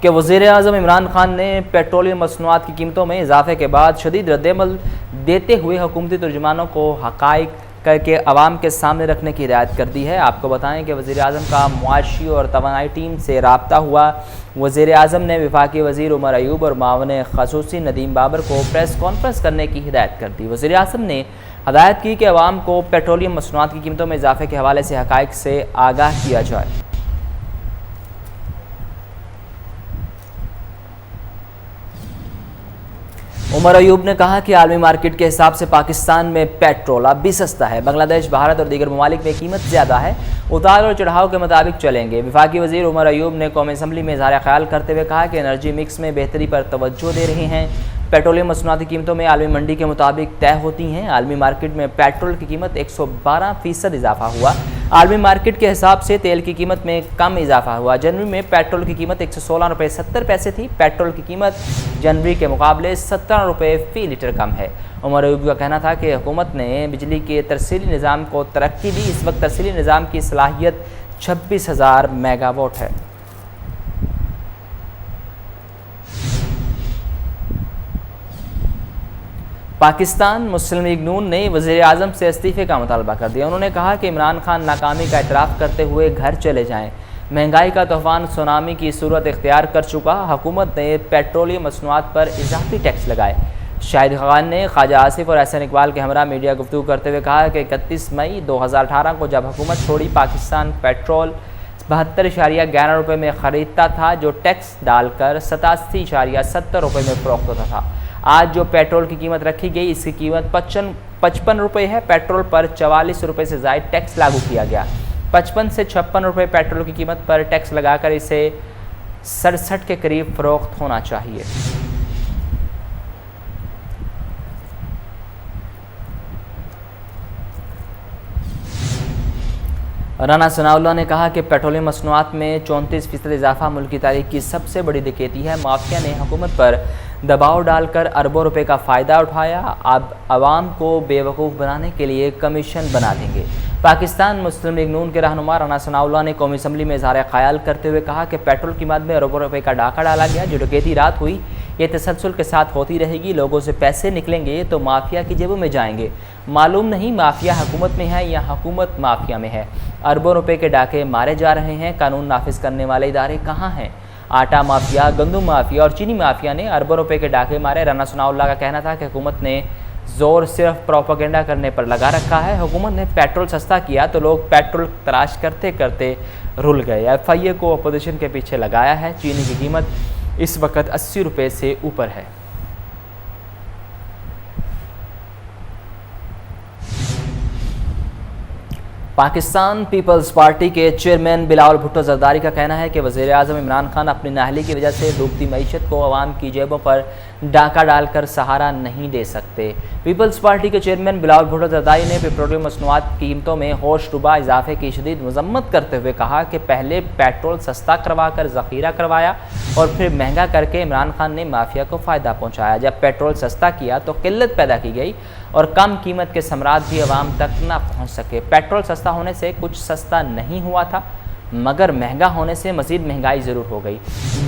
کہ وزیر اعظم عمران خان نے پیٹرولیم مصنوعات کی قیمتوں میں اضافے کے بعد شدید رد عمل دیتے ہوئے حکومتی ترجمانوں کو حقائق کر کے عوام کے سامنے رکھنے کی ہدایت کر دی ہے۔ آپ کو بتائیں کہ وزیر اعظم کا معاشی اور توانائی ٹیم سے رابطہ ہوا۔ وزیر اعظم نے وفاقی وزیر عمر ایوب اور معاون خصوصی ندیم بابر کو پریس کانفرنس کرنے کی ہدایت کر دی۔ وزیر اعظم نے ہدایت کی کہ عوام کو پیٹرولیم مصنوعات کی قیمتوں میں اضافے کے حوالے سے حقائق سے آگاہ کیا جائے۔ عمر ایوب نے کہا کہ عالمی مارکیٹ کے حساب سے پاکستان میں پیٹرول اب بھی سستا ہے۔ بنگلہ دیش، بھارت اور دیگر ممالک میں قیمت زیادہ ہے، اتار اور چڑھاؤ کے مطابق چلیں گے۔ وفاقی وزیر عمر ایوب نے قومی اسمبلی میں اظہار خیال کرتے ہوئے کہا کہ انرجی مکس میں بہتری پر توجہ دے رہے ہیں۔ پیٹرولیم مصنوعات کی قیمتوں میں عالمی منڈی کے مطابق طے ہوتی ہیں۔ عالمی مارکیٹ میں پیٹرول کی قیمت 112% اضافہ ہوا۔ عالمی مارکیٹ کے حساب سے تیل کی قیمت میں کم اضافہ ہوا۔ جنوری میں پیٹرول کی قیمت 116.70 روپے تھی۔ پیٹرول کی قیمت جنوری کے مقابلے 17 روپے فی لیٹر کم ہے۔ عمر ایوب کا کہنا تھا کہ حکومت نے بجلی کے ترسیلی نظام کو ترقی دی۔ اس وقت ترسیلی نظام کی صلاحیت 26,000 میگا واٹ ہے۔ پاکستان مسلم لیگ نون نے وزیر اعظم سے استعفے کا مطالبہ کر دیا۔ انہوں نے کہا کہ عمران خان ناکامی کا اعتراف کرتے ہوئے گھر چلے جائیں۔ مہنگائی کا طوفان سونامی کی صورت اختیار کر چکا، حکومت نے پیٹرولیم مصنوعات پر اضافی ٹیکس لگائے۔ شاہد خاقان نے خواجہ آصف اور احسن اقبال کے ہمراہ میڈیا گفتگو کرتے ہوئے کہا کہ 31 مئی 2018 کو جب حکومت چھوڑی، پاکستان پیٹرول 72.11 روپے میں خریدتا تھا، جو ٹیکس ڈال کر 87.70 روپے میں فروخت ہوتا تھا۔ آج جو پیٹرول کی قیمت رکھی گئی، اس کی قیمت 55 روپے ہے۔ پیٹرول پر 44 روپے سے زائد ٹیکس لاگو کیا گیا۔ 55 سے 56 روپے پیٹرول کی قیمت پر ٹیکس لگا کر اسے 67 کے قریب فروخت ہونا چاہیے۔ رانا ثناءاللہ نے کہا کہ پیٹرولیم مصنوعات میں 34% اضافہ ملک کی تاریخ کی سب سے بڑی ڈکیتی ہے۔ مافیا نے حکومت پر دباؤ ڈال کر اربوں روپے کا فائدہ اٹھایا، اب عوام کو بے وقوف بنانے کے لیے کمیشن بنا دیں گے۔ پاکستان مسلم لیگ نون کے رہنما رانا ثناءاللہ نے قومی اسمبلی میں اظہار خیال کرتے ہوئے کہا کہ پیٹرول قیمت میں اربوں روپے کا ڈاکہ ڈالا گیا، جو ڈکیتی رات ہوئی، یہ تسلسل کے ساتھ ہوتی رہے گی۔ لوگوں سے پیسے نکلیں گے تو مافیا کی جیبوں میں جائیں گے۔ معلوم نہیں مافیا حکومت میں ہے یا حکومت مافیا میں ہے۔ اربوں روپے کے ڈاکے مارے جا رہے ہیں، قانون نافذ کرنے والے ادارے کہاں ہیں؟ آٹا مافیا، گندم مافیا اور چینی مافیا نے اربوں روپے کے ڈاکے مارے۔ رانا ثناءاللہ کا کہنا تھا کہ حکومت نے زور صرف پروپیگنڈا کرنے پر لگا رکھا ہے۔ حکومت نے پیٹرول سستا کیا تو لوگ پیٹرول تلاش کرتے کرتے رل گئے۔ ایف آئی اے کو اپوزیشن کے پیچھے لگایا ہے۔ چینی کی قیمت اس وقت 80 روپے سے اوپر ہے۔ پاکستان پیپلز پارٹی کے چیئرمین بلاول بھٹو زرداری کا کہنا ہے کہ وزیر اعظم عمران خان اپنی نااہلی کی وجہ سے ڈوبتی معیشت کو عوام کی جیبوں پر ڈاکہ ڈال کر سہارا نہیں دے سکتے۔ پیپلز پارٹی کے چیئرمین بلاول بھٹو زرداری نے پیٹرولیم مصنوعات کی قیمتوں میں ہوش ربا اضافے کی شدید مذمت کرتے ہوئے کہا کہ پہلے پیٹرول سستا کروا کر ذخیرہ کروایا اور پھر مہنگا کر کے عمران خان نے مافیا کو فائدہ پہنچایا۔ جب پیٹرول سستا کیا تو قلت پیدا کی گئی اور کم قیمت کے ثمرات بھی عوام تک نہ پہنچ سکے۔ پیٹرول سستا ہونے سے کچھ سستا نہیں ہوا تھا، مگر مہنگا ہونے سے مزید مہنگائی ضرور ہو گئی۔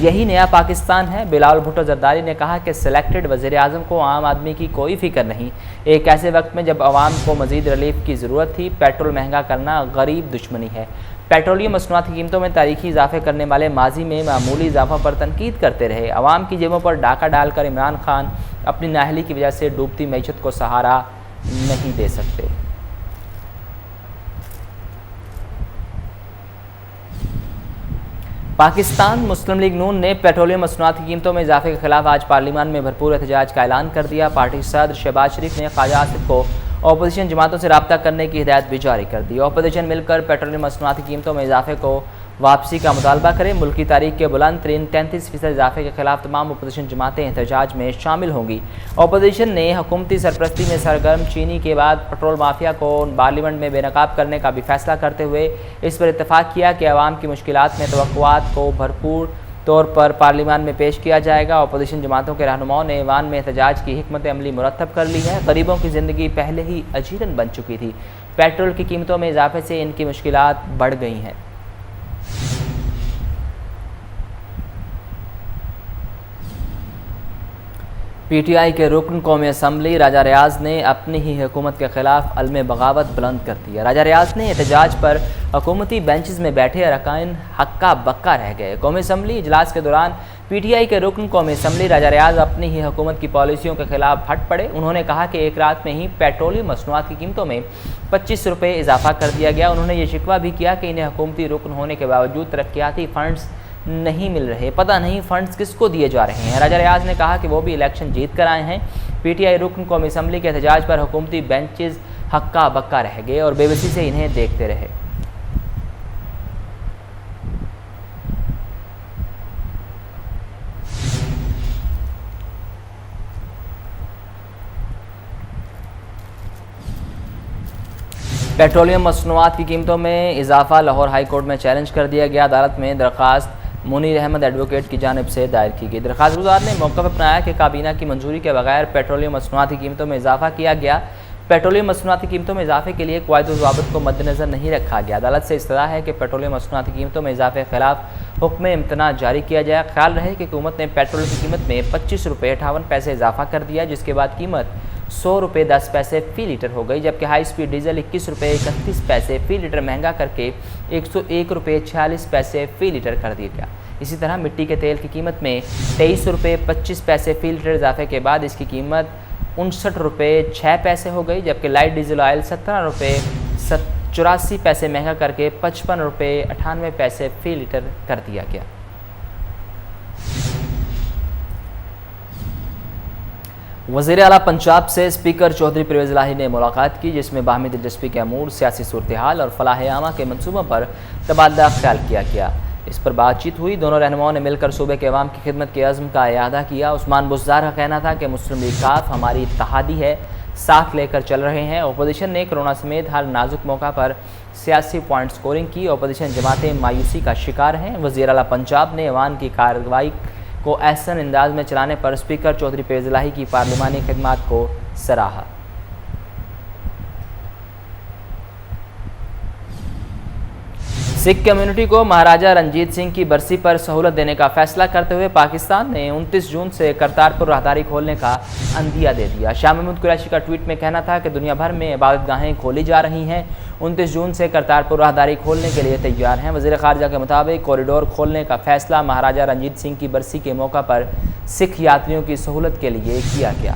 یہی نیا پاکستان ہے۔ بلاول بھٹو زرداری نے کہا کہ سلیکٹڈ وزیر اعظم کو عام آدمی کی کوئی فکر نہیں۔ ایک ایسے وقت میں جب عوام کو مزید ریلیف کی ضرورت تھی، پیٹرول مہنگا کرنا غریب دشمنی ہے۔ پیٹرولیم مصنوعات کی قیمتوں میں تاریخی اضافے کرنے والے ماضی میں معمولی اضافوں پر تنقید کرتے رہے۔ عوام کی جیبوں پر ڈاکہ ڈال کر عمران خان اپنی نااہلی کی وجہ سے ڈوبتی معیشت کو سہارا نہیں دے سکتے۔ پاکستان مسلم لیگ نون نے پیٹرولیم مصنوعات کی قیمتوں میں اضافے کے خلاف آج پارلیمان میں بھرپور احتجاج کا اعلان کر دیا۔ پارٹی صدر شہباز شریف نے خواجہ آصف کو اپوزیشن جماعتوں سے رابطہ کرنے کی ہدایت بھی جاری کر دی۔ اپوزیشن مل کر پیٹرولیم مصنوعات کی قیمتوں میں اضافے کو واپسی کا مطالبہ کرے۔ ملک کی تاریخ کے بلند ترین 33% اضافے کے خلاف تمام اپوزیشن جماعتیں احتجاج میں شامل ہوں گی۔ اپوزیشن نے حکومتی سرپرستی میں سرگرم چینی کے بعد پیٹرول مافیا کو پارلیمنٹ میں بے نقاب کرنے کا بھی فیصلہ کرتے ہوئے اس پر اتفاق کیا کہ عوام کی مشکلات میں توقعات کو بھرپور طور پر پارلیمان میں پیش کیا جائے گا۔ اپوزیشن جماعتوں کے رہنماؤں نے ایوان میں احتجاج کی حکمت عملی مرتب کر لی ہے۔ غریبوں کی زندگی پہلے ہی اجیرن بن چکی تھی، پیٹرول کی قیمتوں میں اضافے سے ان کی مشکلات بڑھ گئی ہیں۔ پی ٹی آئی کے رکن قومی اسمبلی راجہ ریاض نے اپنی ہی حکومت کے خلاف علم بغاوت بلند کر دیا۔ راجہ ریاض نے احتجاج پر حکومتی بینچز میں بیٹھے ارکان ہکا بکا رہ گئے۔ قومی اسمبلی اجلاس کے دوران پی ٹی آئی کے رکن قومی اسمبلی راجہ ریاض اپنی ہی حکومت کی پالیسیوں کے خلاف پھٹ پڑے۔ انہوں نے کہا کہ ایک رات میں ہی پیٹرولیم مصنوعات کی قیمتوں میں 25 روپے اضافہ کر دیا گیا۔ انہوں نے یہ شکوہ بھی کیا کہ انہیں حکومتی رکن ہونے کے باوجود ترقیاتی فنڈز نہیں مل رہے، پتہ نہیں فنڈز کس کو دیے جا رہے ہیں۔ راجہ ریاض نے کہا کہ وہ بھی الیکشن جیت کر آئے ہیں۔ پی ٹی آئی رکن قومی اسمبلی کے احتجاج پر حکومتی بینچز ہکا بکا رہ گئے اور بے بسی سے انہیں دیکھتے رہے۔ پیٹرولیم مصنوعات کی قیمتوں میں اضافہ لاہور ہائی کورٹ میں چیلنج کر دیا گیا۔ عدالت میں درخواست منیر احمد ایڈوکیٹ کی جانب سے دائر کی گئی۔ درخواست گزار نے موقف اپنایا کہ کابینہ کی منظوری کے بغیر پیٹرولیم مصنوعات کی قیمتوں میں اضافہ کیا گیا۔ پیٹرولیم مصنوعات کی قیمتوں میں اضافے کے لیے قواعد و ضوابط کو مد نظر نہیں رکھا گیا۔ عدالت سے استدعا ہے کہ پیٹرولیم مصنوعات کی قیمتوں میں اضافے کے خلاف حکم امتناع جاری کیا جائے۔ خیال رہے کہ حکومت نے پیٹرول کی قیمت میں 25 روپے 58 پیسے اضافہ کر دیا، جس کے بعد قیمت 100 روپے 10 پیسے فی لیٹر ہو گئی، جبکہ ہائی سپیڈ ڈیزل 21 روپے 31 پیسے فی لیٹر مہنگا کر کے 101 روپے 46 پیسے فی لیٹر کر دیا گیا۔ اسی طرح مٹی کے تیل کی قیمت میں 23 روپے 25 پیسے فی لیٹر اضافے کے بعد اس کی قیمت 59 روپے 6 پیسے ہو گئی، جبکہ لائٹ ڈیزل آئل 17 روپے 84 پیسے مہنگا کر کے 55 روپے 98 پیسے فی لیٹر کر دیا گیا۔ وزیر اعلیٰ پنجاب سے اسپیکر چودھری پرویز الہی نے ملاقات کی، جس میں باہمی دلچسپی کے امور، سیاسی صورتحال اور فلاح عامہ کے منصوبوں پر تبادلہ خیال کیا گیا۔ اس پر بات چیت ہوئی۔ دونوں رہنماؤں نے مل کر صوبے کے عوام کی خدمت کے عزم کا اعادہ کیا۔ عثمان بزدار کا کہنا تھا کہ مسلم لیگ کاف ہماری اتحادی ہے، ساتھ لے کر چل رہے ہیں۔ اپوزیشن نے کرونا سمیت ہر نازک موقع پر سیاسی پوائنٹ سکورنگ کی۔ اپوزیشن جماعتیں مایوسی کا شکار ہیں۔ وزیر اعلیٰ پنجاب نے ایوان کی کارروائی کو احسن انداز میں چلانے پر اسپیکر چودھری پرویز الہی کی پارلیمانی خدمات کو سراہا۔ سکھ کمیونٹی کو مہاراجہ رنجیت سنگھ کی برسی پر سہولت دینے کا فیصلہ کرتے ہوئے پاکستان نے 29 جون سے کرتارپور راہداری کھولنے کا عندیہ دے دیا۔ شاہ محمود قریشی کا ٹویٹ میں کہنا تھا کہ دنیا بھر میں عبادت گاہیں کھولی جا رہی ہیں، 29 جون سے کرتارپور راہداری کھولنے کے لیے تیار ہیں۔ وزیر خارجہ کے مطابق کوریڈور کھولنے کا فیصلہ مہاراجہ رنجیت سنگھ کی برسی کے موقع پر سکھ یاتریوں کی سہولت کے لیے کیا گیا۔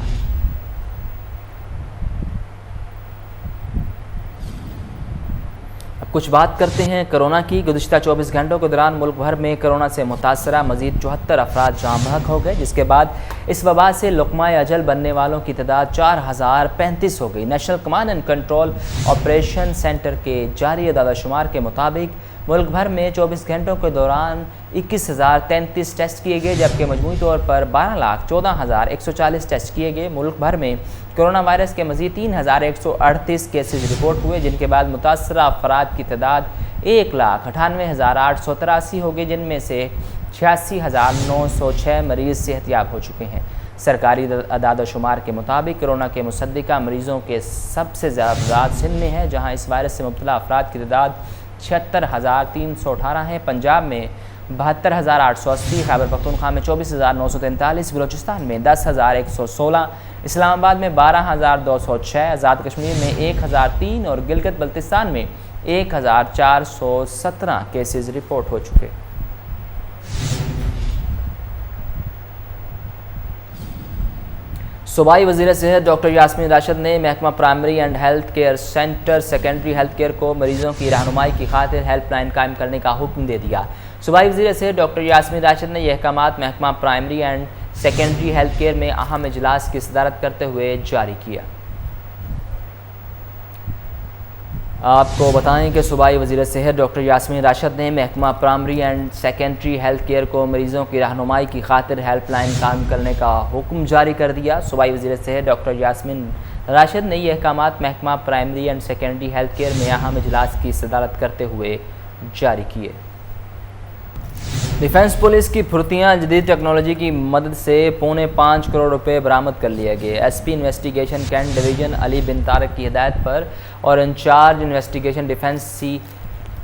کچھ بات کرتے ہیں کورونا کی۔ گزشتہ 24 گھنٹوں کے دوران ملک بھر میں کورونا سے متاثرہ مزید 74 افراد جاں بحق ہو گئے، جس کے بعد اس وبا سے لقمہ اجل بننے والوں کی تعداد 4035 ہو گئی۔ National command and control operation centre کے جاری اعداد و شمار کے مطابق ملک بھر میں 24 گھنٹوں کے دوران 21,033 ٹیسٹ کیے گئے، جبکہ مجموعی طور پر 12,14,140 ٹیسٹ کیے گئے۔ ملک بھر میں کرونا وائرس کے مزید 3,138 کیسز رپورٹ ہوئے، جن کے بعد متاثرہ افراد کی تعداد 1,98,883 ہو گئی، جن میں سے 86,906 مریض صحت یاب ہو چکے ہیں۔ سرکاری اعداد و شمار کے مطابق کورونا کے مصدقہ مریضوں کے سب سے زیادہ تعداد سندھ میں ہے، جہاں اس وائرس سے مبتلا افراد کی تعداد 76,318 ہے۔ پنجاب میں 72,880، خیبر پختونخوا میں 24,943، بلوچستان میں 10,116، اسلام آباد میں 12,206، آزاد کشمیر میں 1,003 اور گلگت بلتستان میں 1,417 کیسز رپورٹ ہو چکے۔ صوبائی وزیر صحت ڈاکٹر یاسمین راشد نے محکمہ primary and health care centre secondary health care کو مریضوں کی رہنمائی کی خاطر ہیلپ لائن قائم کرنے کا حکم دے دیا۔ صوبائی وزیر صحت ڈاکٹر یاسمین راشد نے یہ احکامات محکمہ primary and secondary health care میں اہم اجلاس کی صدارت کرتے ہوئے جاری کیا۔ آپ کو بتائیں کہ صوبائی وزیر صحت ڈاکٹر یاسمین راشد نے محکمہ primary and secondary health care کو مریضوں کی رہنمائی کی خاطر ہیلپ لائن قائم کرنے کا حکم جاری کر دیا۔ صوبائی وزیر صحت ڈاکٹر یاسمین راشد نے یہ احکامات محکمہ primary and secondary health care میں اہم اجلاس کی صدارت کرتے ہوئے جاری کیے۔ ڈیفنس پولیس کی پھرتیاں جدید ٹیکنالوجی کی مدد سے 5.25 کروڑ روپے برآمد کر لیے گئے۔ S P investigation cantt division Ali Bin Tariq کی ہدایت پر اور incharge investigation defence C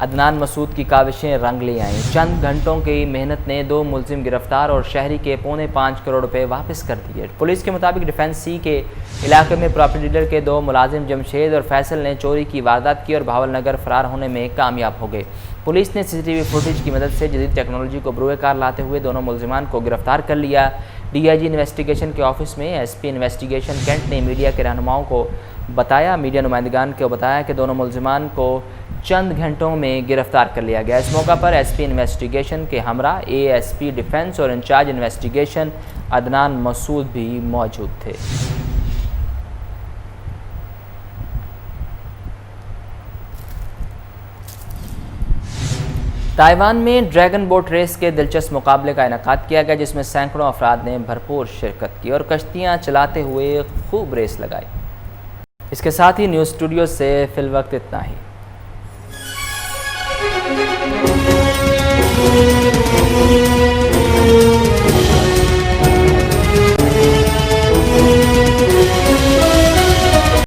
Adnan Masood کی کاوشیں رنگ لے آئیں۔ چند گھنٹوں کی محنت نے 2 ملزم گرفتار اور شہری کے 5.25 کروڑ روپے واپس کر دیے۔ پولیس کے مطابق ڈیفنس سی کے علاقے میں پراپرٹی ڈیلر کے 2 ملازم جمشید اور فیصل نے چوری کی واردات کی اور بھاول نگر فرار ہونے میں کامیاب ہو گئے۔ پولیس نے سی سی ٹی وی فوٹیج کی مدد سے جدید ٹیکنالوجی کو بروئے کار لاتے ہوئے دونوں ملزمان کو گرفتار کر لیا۔ ڈی آئی جی انویسٹیگیشن کے آفس میں ایس پی انویسٹیگیشن کینٹ نے میڈیا کے رہنماؤں کو میڈیا نمائندگان کو بتایا کہ دونوں ملزمان کو چند گھنٹوں میں گرفتار کر لیا گیا۔ اس موقع پر ایس پی انویسٹیگیشن کے ہمراہ اے ایس پی ڈیفنس اور انچارج انویسٹیگیشن عدنان مسعود بھی موجود تھے۔ تائیوان میں ڈریگن بوٹ ریس کے دلچسپ مقابلے کا انعقاد کیا گیا، جس میں سینکڑوں افراد نے بھرپور شرکت کی اور کشتیاں چلاتے ہوئے خوب ریس لگائی۔ اس کے ساتھ ہی نیوز اسٹوڈیو سے فی الوقت اتنا ہی۔